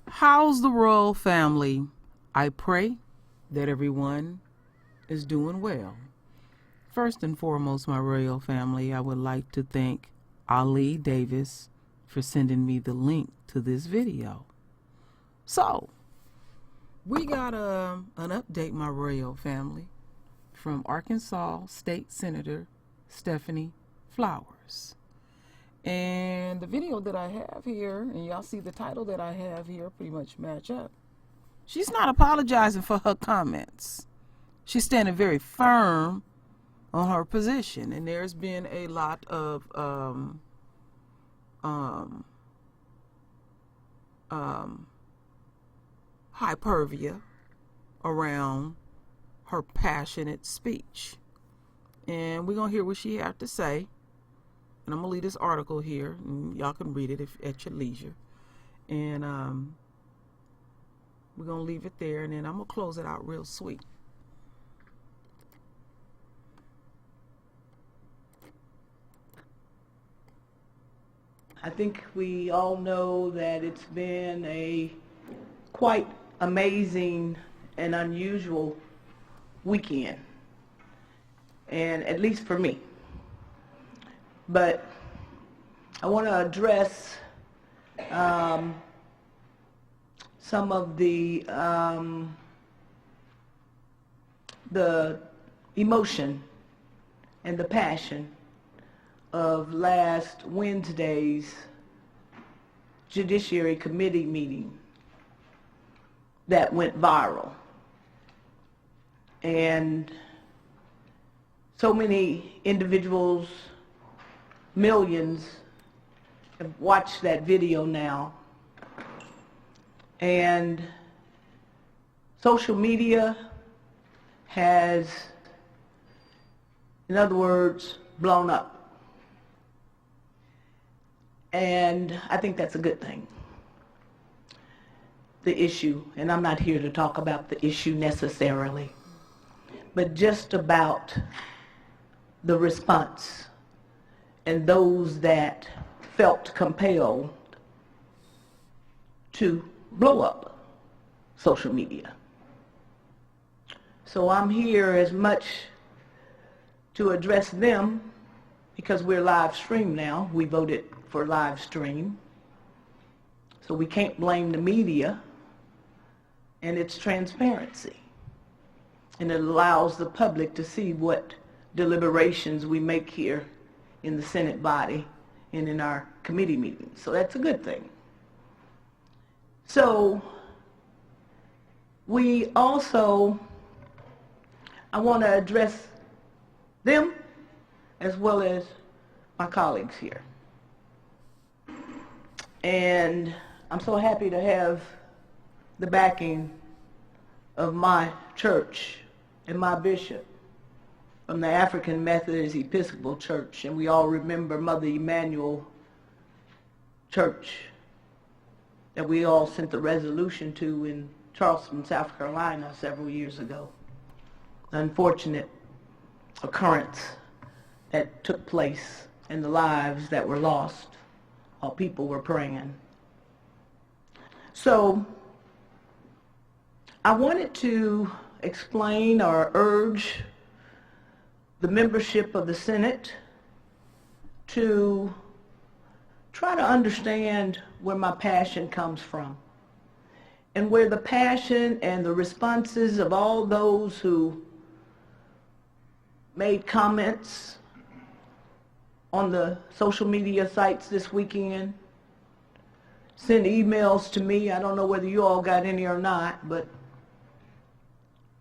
How's the royal family? I pray that everyone is doing well. First and foremost, my royal family, I would like to thank Ali Davis for sending me the link to this video. So, we got an update, my royal family, from Arkansas State Senator Stephanie Flowers. And the video that I have here, and y'all see the title that I have here pretty much match up. She's not apologizing for her comments. She's standing very firm on her position. And there's been a lot of hyperbole around her passionate speech. And we're going to hear what she had to say. And I'm going to leave this article here, and y'all can read it at your leisure. And we're going to leave it there, and then I'm going to close it out real sweet. I think we all know that it's been a quite amazing and unusual weekend, and at least for me. But I want to address some of the emotion and the passion of last Wednesday's Judiciary Committee meeting that went viral. And so many individuals, millions, have watched that video now. And social media has, in other words, blown up. And I think that's a good thing. The issue, and I'm not here to talk about the issue necessarily, but just about the response and those that felt compelled to blow up social media. So I'm here as much to address them, because we're live stream now. We voted for live stream. So we can't blame the media, and it's transparency. And it allows the public to see what deliberations we make here in the Senate body and in our committee meetings. So that's a good thing. So we also, I want to address them as well as my colleagues here. And I'm so happy to have the backing of my church and my bishop from the African Methodist Episcopal Church. And we all remember Mother Emanuel Church that we all sent the resolution to in Charleston, South Carolina several years ago. Unfortunate occurrence that took place and the lives that were lost while people were praying. So I wanted to explain or urge the membership of the Senate to try to understand where my passion comes from, and where the passion and the responses of all those who made comments on the social media sites this weekend, sent emails to me. I don't know whether you all got any or not, but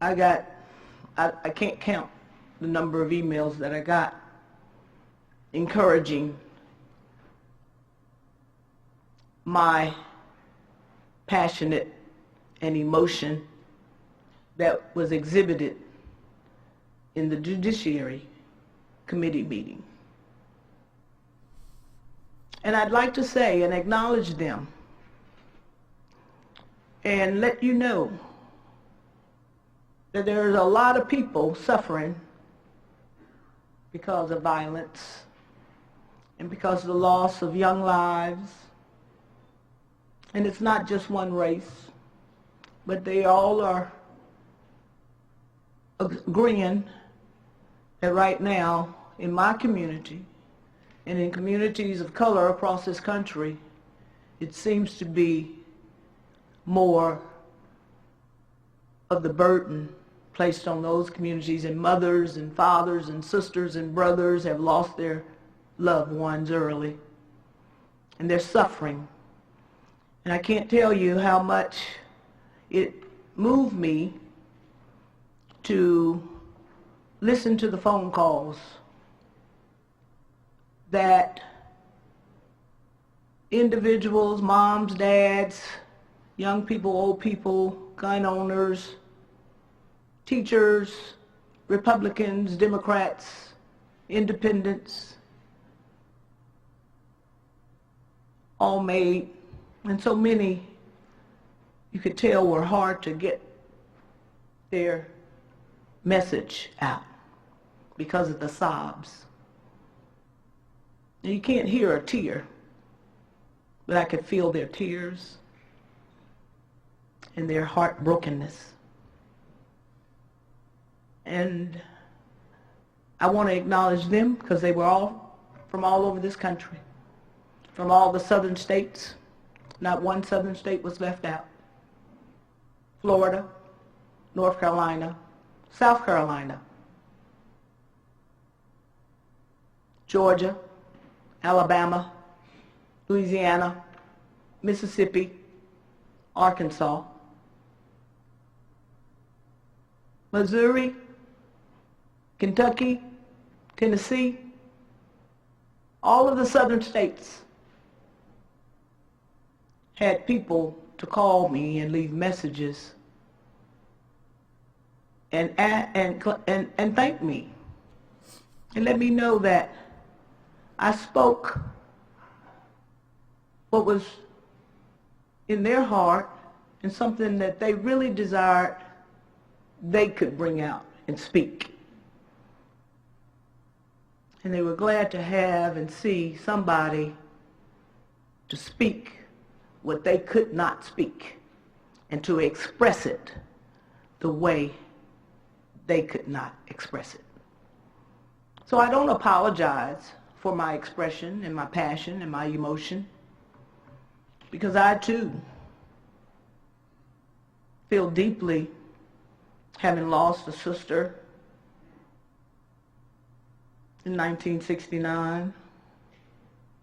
I can't count the number of emails that I got encouraging my passionate and emotion that was exhibited in the Judiciary Committee meeting. And I'd like to say and acknowledge them and let you know that there's a lot of people suffering because of violence and because of the loss of young lives, And it's not just one race, but they all are agreeing that right now in my community and in communities of color across this country, it seems to be more of the burden placed on those communities, and mothers and fathers and sisters and brothers have lost their loved ones early, and they're suffering. And I can't tell you how much it moved me to listen to the phone calls that individuals, moms, dads, young people, old people, gun owners, teachers, Republicans, Democrats, independents, all made, and so many you could tell were hard to get their message out because of the sobs. And you can't hear a tear, but I could feel their tears and their heartbrokenness. And I want to acknowledge them because they were all from all over this country, from all the southern states. Not one southern state was left out. Florida, North Carolina, South Carolina, Georgia, Alabama, Louisiana, Mississippi, Arkansas, Missouri, Kentucky, Tennessee, all of the southern states had people to call me and leave messages and thank me and let me know that I spoke what was in their heart and something that they really desired they could bring out and speak. And they were glad to have and see somebody to speak what they could not speak and to express it the way they could not express it. So I don't apologize for my expression and my passion and my emotion, because I too feel deeply, having lost a sister in 1969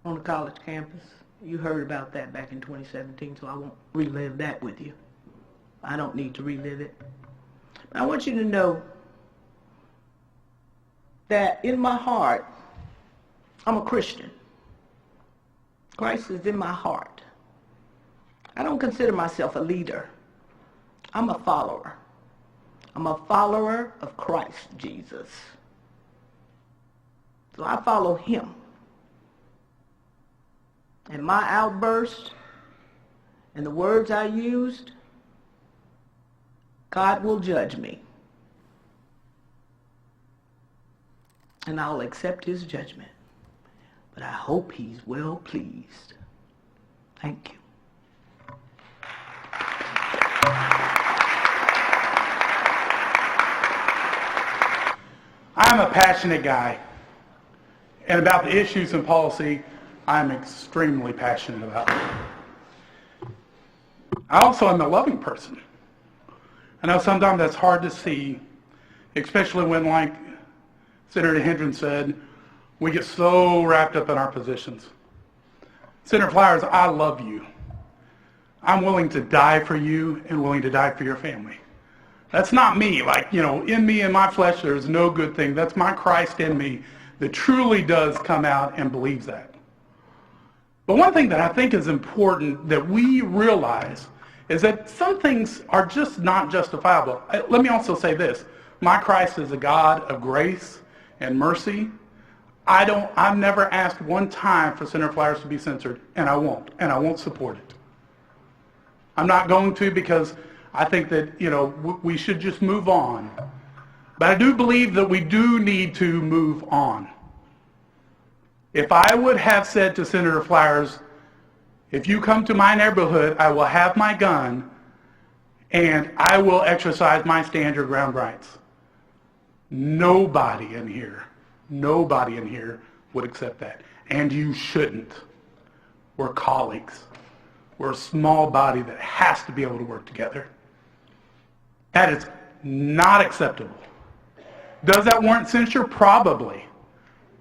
on a college campus. You heard about that back in 2017, so I won't relive that with you. I don't need to relive it. But I want you to know that in my heart, I'm a Christian. Christ is in my heart. I don't consider myself a leader. I'm a follower. I'm a follower of Christ Jesus. So I follow him. And my outburst and the words I used, God will judge me. And I'll accept his judgment. But I hope he's well pleased. Thank you. I'm a passionate guy. And about the issues and policy, I'm extremely passionate about. I also am a loving person. I know sometimes that's hard to see, especially when, like Senator Hendren said, we get so wrapped up in our positions. Senator Flowers, I love you. I'm willing to die for you and willing to die for your family. That's not me. Like, in me and my flesh, there's no good thing. That's my Christ in me that truly does come out and believes that. But one thing that I think is important that we realize is that some things are just not justifiable. Let me also say this. My Christ is a God of grace and mercy. I've never asked one time for Senator Flowers to be censored, and I won't support it. I'm not going to, because I think that, we should just move on. But I do believe that we do need to move on. If I would have said to Senator Flowers, If you come to my neighborhood, I will have my gun and I will exercise my stand your ground rights. Nobody in here would accept that. And you shouldn't. We're colleagues. We're a small body that has to be able to work together. That is not acceptable. Does that warrant censure? Probably.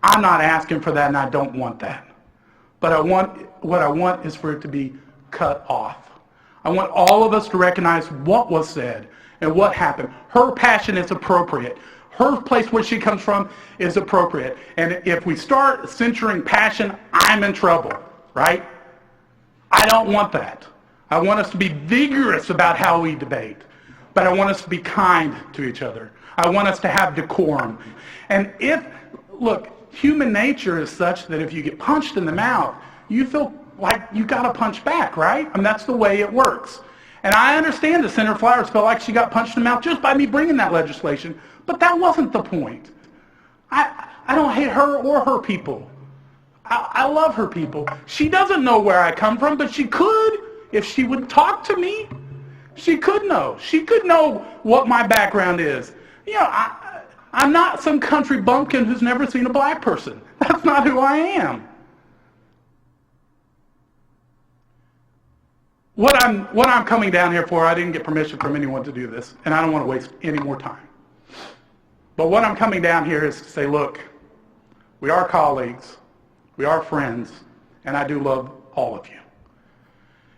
I'm not asking for that, and I don't want that. But what I want is for it to be cut off. I want all of us to recognize what was said and what happened. Her passion is appropriate. Her place where she comes from is appropriate. And if we start censoring passion, I'm in trouble, right? I don't want that. I want us to be vigorous about how we debate. But I want us to be kind to each other. I want us to have decorum. And look, human nature is such that if you get punched in the mouth, you feel like you got to punch back, right? I mean, that's the way it works. And I understand that Senator Flowers felt like she got punched in the mouth just by me bringing that legislation, but that wasn't the point. I don't hate her or her people. I love her people. She doesn't know where I come from, but she could if she would talk to me. She could know. She could know what my background is. You know, I'm not some country bumpkin who's never seen a black person. That's not who I am. What I'm coming down here for, I didn't get permission from anyone to do this, and I don't want to waste any more time. But what I'm coming down here is to say, look, we are colleagues, we are friends, and I do love all of you.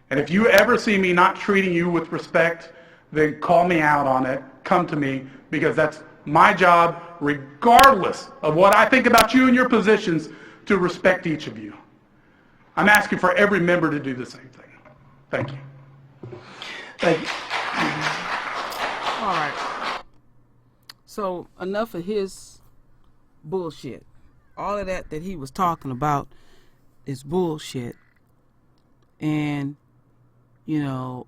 And if you ever see me not treating you with respect, then call me out on it, come to me, because that's my job, regardless of what I think about you and your positions, to respect each of you. I'm asking for every member to do the same thing. Thank you. Thank you. All right. So enough of his bullshit. All of that he was talking about is bullshit. And, you know,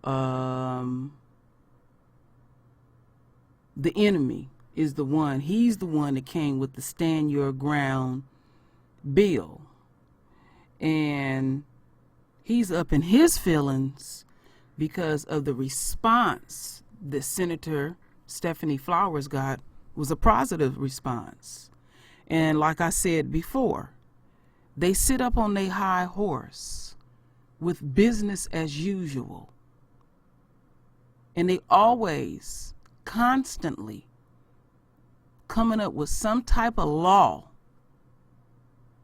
the enemy is the one. He's the one that came with the Stand Your Ground bill. And he's up in his feelings because of the response that Senator Stephanie Flowers got was a positive response. And like I said before, they sit up on their high horse with business as usual. And they always, constantly coming up with some type of law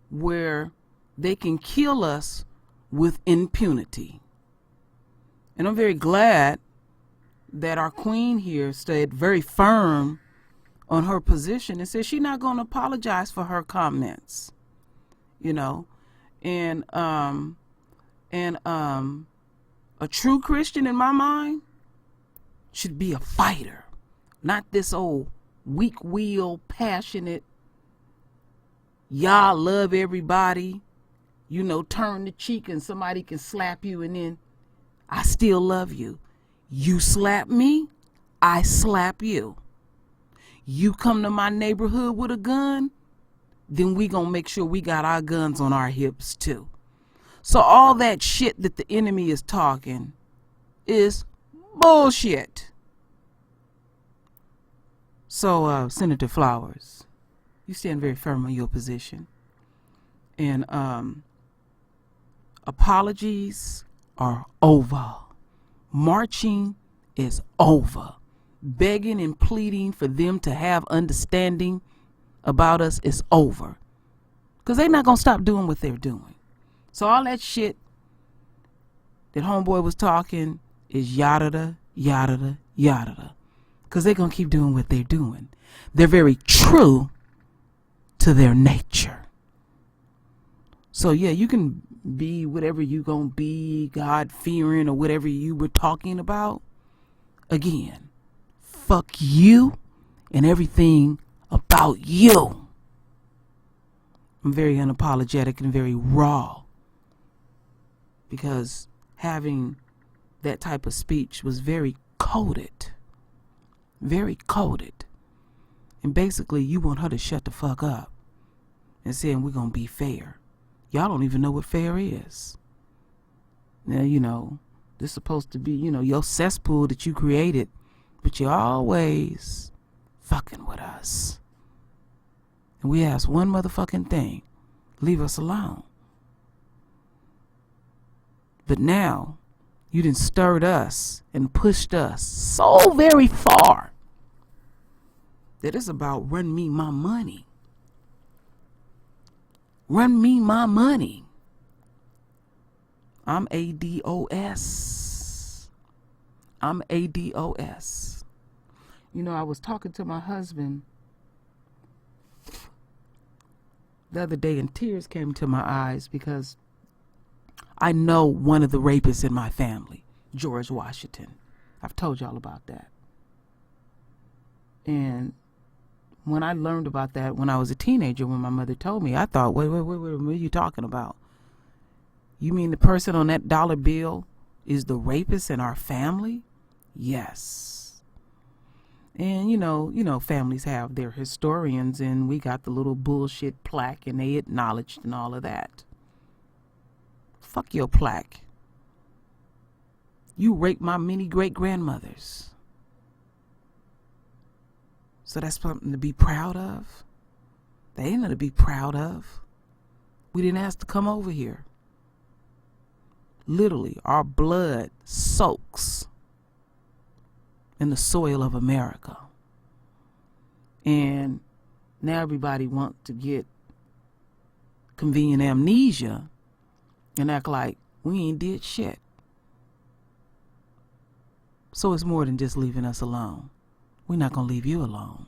where they can kill us with impunity. And I'm very glad that our queen here stayed very firm on her position and said she's not going to apologize for her comments, you know. And a true Christian in my mind should be a fighter, not this old weak-willed, passionate, y'all love everybody, you know, turn the cheek and somebody can slap you and then I still love you. You slap me, I slap you. You come to my neighborhood with a gun, then we gonna make sure we got our guns on our hips too. So all that shit that the enemy is talking is bullshit. So Senator Flowers, you stand very firm on your position. And apologies are over. Marching is over. Begging and pleading for them to have understanding about us is over. Because they're not going to stop doing what they're doing. So all that shit that homeboy was talking is yada, yada, yada. Because they're going to keep doing what they're doing. They're very true to their nature. So yeah, you can be whatever you gonna be, God-fearing or whatever you were talking about. Again, fuck you and everything about you. I'm very unapologetic and very raw because having that type of speech was very coded. Very coded. And basically you want her to shut the fuck up and saying we're gonna be fair. Y'all don't even know what fair is. Now, this is supposed to be, your cesspool that you created, but you're always fucking with us. And we ask one motherfucking thing: leave us alone. But now, you done stirred us and pushed us so very far that it's about run me my money. Run me my money. I'm ADOS. I'm ADOS. I was talking to my husband the other day and tears came to my eyes because I know one of the rapists in my family, George Washington. I've told y'all about that. And when I learned about that when I was a teenager, when my mother told me, I thought, wait, what are you talking about? You mean the person on that dollar bill is the rapist in our family? Yes. And families have their historians, and we got the little bullshit plaque, and they acknowledged and all of that. Fuck your plaque. You raped my many great-grandmothers. So that's something to be proud of? That ain't nothing to be proud of. We didn't ask to come over here. Literally, our blood soaks in the soil of America. And now everybody wants to get convenient amnesia and act like we ain't did shit. So it's more than just leaving us alone. We're not going to leave you alone.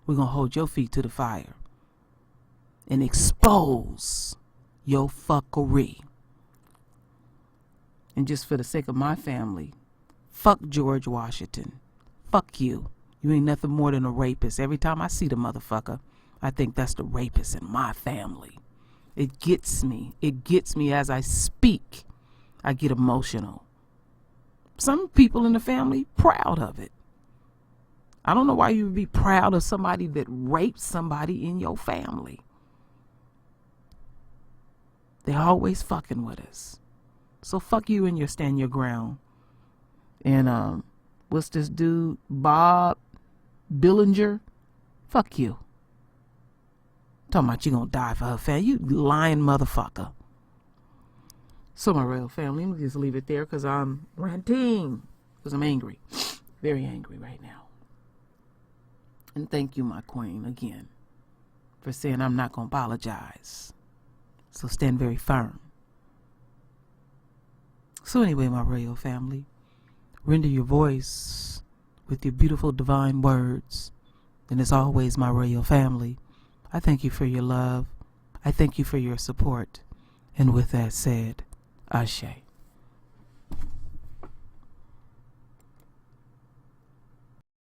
We're going to hold your feet to the fire and expose your fuckery. And just for the sake of my family, fuck George Washington. Fuck you. You ain't nothing more than a rapist. Every time I see the motherfucker, I think that's the rapist in my family. It gets me. It gets me as I speak. I get emotional. Some people in the family proud of it. I don't know why you would be proud of somebody that raped somebody in your family. They're always fucking with us. So fuck you and your stand your ground. And what's this dude, Bob Billinger? Fuck you. Talking about you gonna die for her family. You lying motherfucker. So my royal family, let me just leave it there because I'm ranting. Because I'm angry. Very angry right now. And thank you, my queen, again, for saying I'm not going to apologize. So stand very firm. So anyway, my royal family, render your voice with your beautiful divine words. And as always, my royal family, I thank you for your love. I thank you for your support. And with that said, Ashe.